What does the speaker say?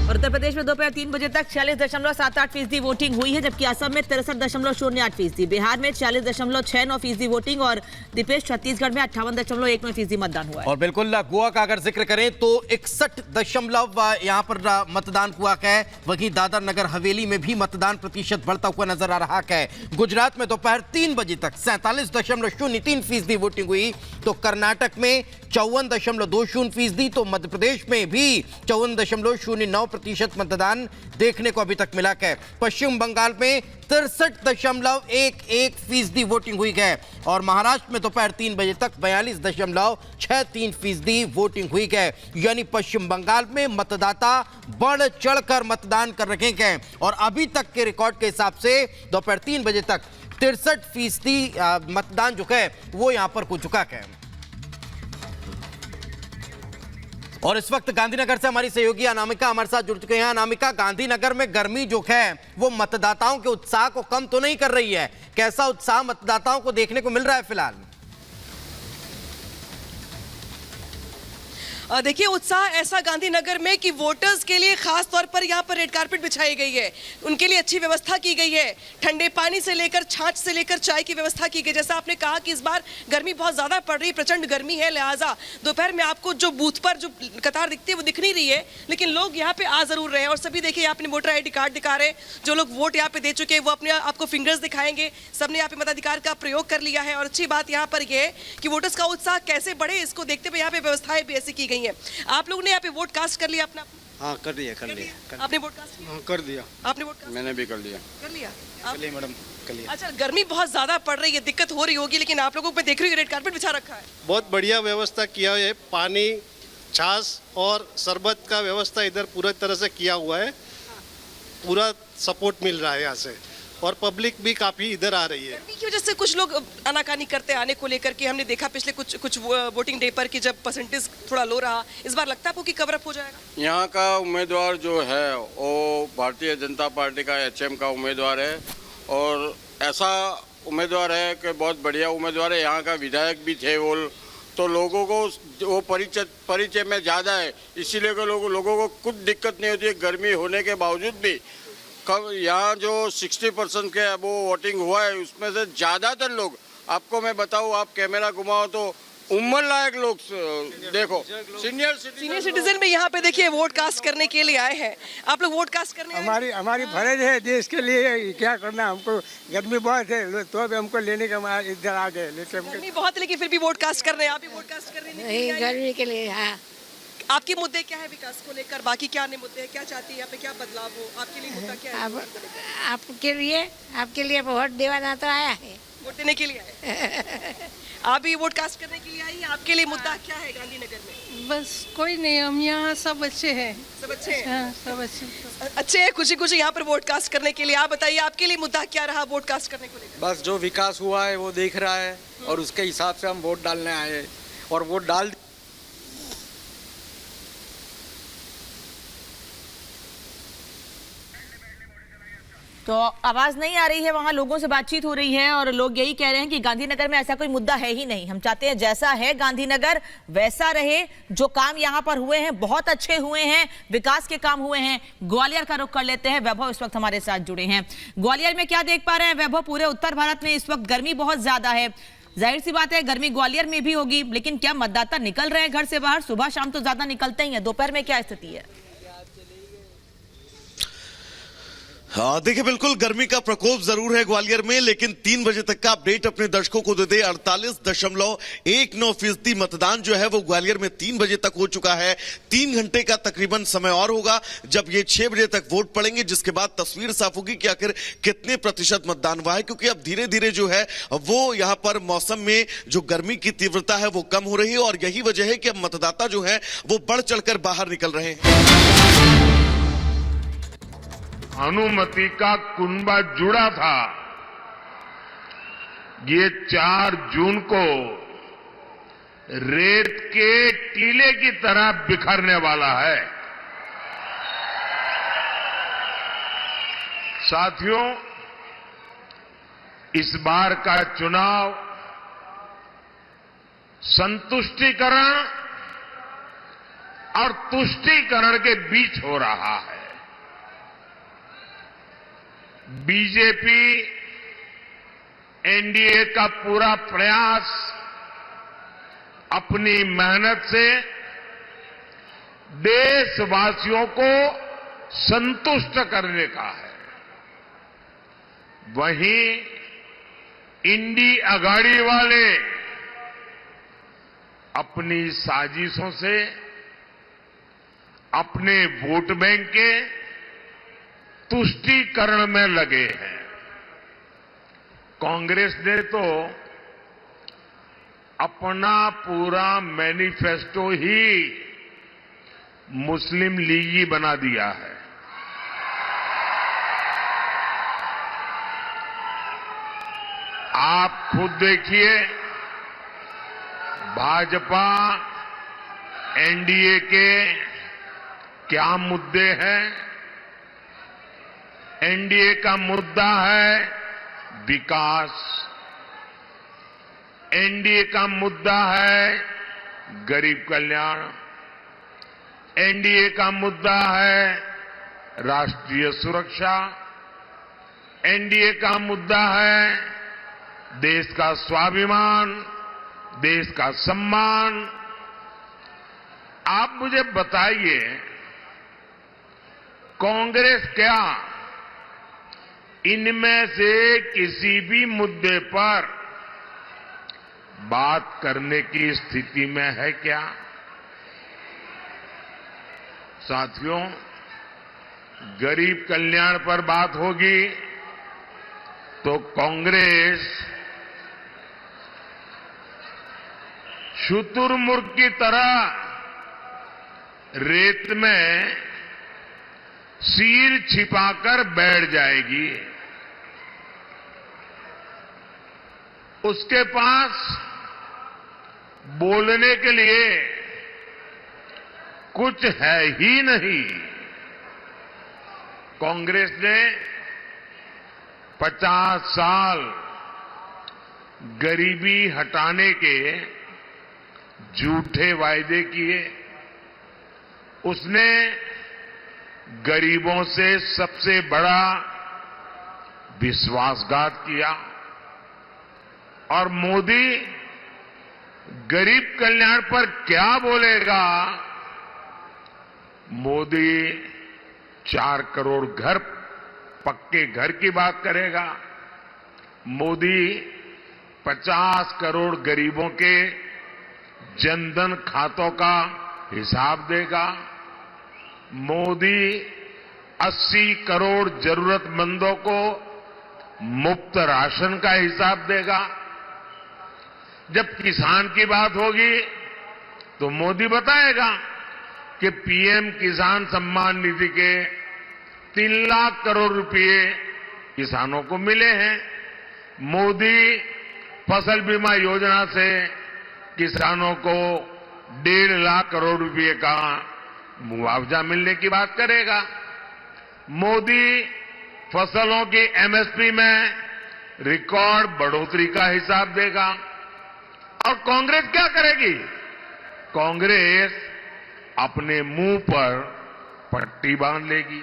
और उत्तर प्रदेश में दोपहर 3 बजे तक 46.78% वोटिंग हुई है, जबकि असम में 63.08%, बिहार में 46.69% वोटिंग और दीपेश छत्तीसगढ़ में 58.19% मतदान हुआ है। और बिल्कुल गोवा का अगर जिक्र करें तो 61 यहाँ पर मतदान हुआ है। वहीं दादर नगर हवेली में भी मतदान प्रतिशत बढ़ता हुआ नजर आ रहा है। गुजरात में दोपहर 3 बजे तक 47.03% वोटिंग हुई, तो कर्नाटक में 54.20%, तो मध्य प्रदेश में भी 54.09% मतदान देखने को अभी तक मिला है। पश्चिम बंगाल में 63.11% वोटिंग हुई है और महाराष्ट्र में दोपहर 3 बजे तक 42.63% वोटिंग हुई है। यानी पश्चिम बंगाल में मतदाता बढ़ चढ़कर मतदान कर रहे हैं और अभी तक के रिकॉर्ड के हिसाब से दोपहर 3 बजे तक 63% मतदान जो है वो यहां पर हो चुका है। और इस वक्त गांधीनगर से हमारी सहयोगी अनामिका हमारे साथ जुड़ चुके हैं। अनामिका, गांधीनगर में गर्मी जो है वो मतदाताओं के उत्साह को कम तो नहीं कर रही है, कैसा उत्साह मतदाताओं को देखने को मिल रहा है फिलहाल? देखिए, उत्साह ऐसा गांधीनगर में कि वोटर्स के लिए खास तौर पर यहाँ पर रेड कारपेट बिछाई गई है, उनके लिए अच्छी व्यवस्था की गई है। ठंडे पानी से लेकर छाछ से लेकर चाय की व्यवस्था की गई। जैसा आपने कहा कि इस बार गर्मी बहुत ज़्यादा पड़ रही, प्रचंड गर्मी है, लिहाजा दोपहर में आपको जो बूथ पर जो कतार दिखती है वो दिख नहीं रही है, लेकिन लोग यहाँ पे आ जरूर रहे हैं। और सभी देखिए यहाँ अपने वोटर ID कार्ड दिखा रहे हैं। जो लोग वोट यहाँ पे दे चुके हैं वो अपने आपको फिंगर्स दिखाएंगे। सबने यहाँ पे मताधिकार का प्रयोग कर लिया है। और अच्छी बात यहाँ पर यह है कि वोटर्स का उत्साह कैसे बढ़े, इसको देखते हुए यहाँ पे व्यवस्थाएं भी ऐसी की गई है। आप लोगों ने यहाँ पे वोट कास्ट कर लिया अपना? हाँ, कर दिया। आपने वोट कास्ट किया? हाँ, कर दिया। आपने वोट कास्ट? मैंने भी कर लिया। कर लिया मैडम, कर लिया। अच्छा, गर्मी बहुत ज्यादा पड़ रही है, दिक्कत हो रही होगी, लेकिन आप लोगों पे देख रही हूँ रेड कारपेट बिछा रखा है। बहुत बढ़िया व्यवस्था किया है। पानी, छाछ और शरबत का व्यवस्था इधर पूरा तरह से किया हुआ है। पूरा सपोर्ट मिल रहा है यहाँ से और पब्लिक भी काफी इधर आ रही है। गर्मी की वजह से कुछ लोग आनाकानी करते आने को लेकर के हमने देखा पिछले कुछ वोटिंग डे पर कि जब परसेंटेज थोड़ा लो रहा। इस बार लगता है आपको कि कवर अप हो जाएगा? यहाँ का उम्मीदवार जो है वो भारतीय जनता पार्टी का HM का उम्मीदवार है और ऐसा उम्मीदवार है कि बहुत बढ़िया उम्मीदवार है। यहाँ का विधायक भी थे वो, तो लोगों को वो परिचय में ज़्यादा है, इसीलिए लोगों को कुछ दिक्कत नहीं होती है गर्मी होने के बावजूद भी। यहाँ जो 60% के वो वोटिंग हुआ है उसमें से ज़्यादातर लोग, आपको मैं बताऊँ, आप कैमरा घुमाओ तो उम्र लायक लोग देखो, सीनियर सिटीजन भी यहाँ पे देखिए वोट कास्ट करने के लिए आए हैं। आप लोग वोट कास्ट करने? हमारी फर्ज है देश के लिए, क्या करना हमको। गर्मी बहुत है तो भी हमको लेने के इधर आ गए। गर्मी बहुत है लेकिन फिर भी वोट कास्ट कर रहे हैं। आप भी वोट कास्ट कर रहे हैं? गर्मी के लिए। हाँ, आपके मुद्दे क्या है विकास को लेकर? बाकी क्या अन्य मुद्दे हैं? क्या चाहती है यहाँ पे, क्या बदलाव हो? आपके लिए मुद्दा क्या है? आपके लिए वोट देवाना तो आया है, वोट देने के लिए आए। आप भी वोट कास्ट करने के लिए आई? आपके लिए मुद्दा क्या है गांधीनगर में? बस कोई नहीं, हम यहाँ सब अच्छे हैं। सब अच्छे हैं? हाँ, सब अच्छे हैं, खुशी खुशी यहाँ पर वोट कास्ट करने के लिए। आप बताइए आपके लिए मुद्दा क्या रहा वोट कास्ट करने को लेकर? बस जो विकास हुआ है वो देख रहा है और उसके हिसाब से हम वोट डालने आए हैं और वोट डाल। तो आवाज नहीं आ रही है, वहां लोगों से बातचीत हो रही है और लोग यही कह रहे हैं कि गांधीनगर में ऐसा कोई मुद्दा है ही नहीं। हम चाहते हैं जैसा है गांधीनगर वैसा रहे। जो काम यहां पर हुए हैं बहुत अच्छे हुए हैं, विकास के काम हुए हैं। ग्वालियर का रुख कर लेते हैं। वैभव इस वक्त हमारे साथ जुड़े हैं। ग्वालियर में क्या देख पा रहे हैं वैभव? पूरे उत्तर भारत में इस वक्त गर्मी बहुत ज्यादा है, जाहिर सी बात है गर्मी ग्वालियर में भी होगी, लेकिन क्या मतदाता निकल रहे हैं घर से बाहर? सुबह शाम तो ज्यादा निकलते ही हैं, दोपहर में क्या स्थिति है? हाँ, देखिए, बिल्कुल गर्मी का प्रकोप जरूर है ग्वालियर में, लेकिन 3 बजे तक का अपडेट अपने दर्शकों को दे दे। 48.19% मतदान जो है वो ग्वालियर में 3 बजे तक हो चुका है। 3 घंटे का तकरीबन समय और होगा जब ये 6 बजे तक वोट पड़ेंगे, जिसके बाद तस्वीर साफ होगी कि आखिर कितने प्रतिशत मतदान हुआ है। क्योंकि अब धीरे धीरे जो है वो यहाँ पर मौसम में जो गर्मी की तीव्रता है वो कम हो रही है और यही वजह है कि अब मतदाता जो है वो बढ़ चढ़कर बाहर निकल रहे हैं। अनुमति का कुनबा जुड़ा था, ये 4 जून को रेत के टीले की तरह बिखरने वाला है। साथियों, इस बार का चुनाव संतुष्टिकरण और तुष्टीकरण के बीच हो रहा है। बीजेपी एनडीए का पूरा प्रयास अपनी मेहनत से देशवासियों को संतुष्ट करने का है। वहीं इंडी अगाड़ी वाले अपनी साजिशों से अपने वोट बैंक के तुष्टीकरण में लगे हैं। कांग्रेस ने तो अपना पूरा मैनिफेस्टो ही मुस्लिम लीगी बना दिया है। आप खुद देखिए, भाजपा एनडीए के क्या मुद्दे हैं। एनडीए का मुद्दा है विकास, एनडीए का मुद्दा है गरीब कल्याण, एनडीए का मुद्दा है राष्ट्रीय सुरक्षा, एनडीए का मुद्दा है देश का स्वाभिमान, देश का सम्मान। आप मुझे बताइए, कांग्रेस क्या इनमें से किसी भी मुद्दे पर बात करने की स्थिति में है क्या? साथियों, गरीब कल्याण पर बात होगी तो कांग्रेस शुतुरमुर्ग की तरह रेत में सिर छिपाकर बैठ जाएगी। उसके पास बोलने के लिए कुछ है ही नहीं। कांग्रेस ने 50 साल गरीबी हटाने के झूठे वायदे किए। उसने गरीबों से सबसे बड़ा विश्वासघात किया। और मोदी गरीब कल्याण पर क्या बोलेगा? मोदी 4 करोड़ घर, पक्के घर की बात करेगा। मोदी 50 करोड़ गरीबों के जनधन खातों का हिसाब देगा। मोदी 80 करोड़ जरूरतमंदों को मुफ्त राशन का हिसाब देगा। जब किसान की बात होगी तो मोदी बताएगा कि पीएम किसान सम्मान निधि के 3 लाख करोड़ रुपए किसानों को मिले हैं। मोदी फसल बीमा योजना से किसानों को 1.5 लाख करोड़ रुपए का मुआवजा मिलने की बात करेगा। मोदी फसलों की एमएसपी में रिकॉर्ड बढ़ोतरी का हिसाब देगा। और कांग्रेस क्या करेगी? कांग्रेस अपने मुंह पर पट्टी बांध लेगी।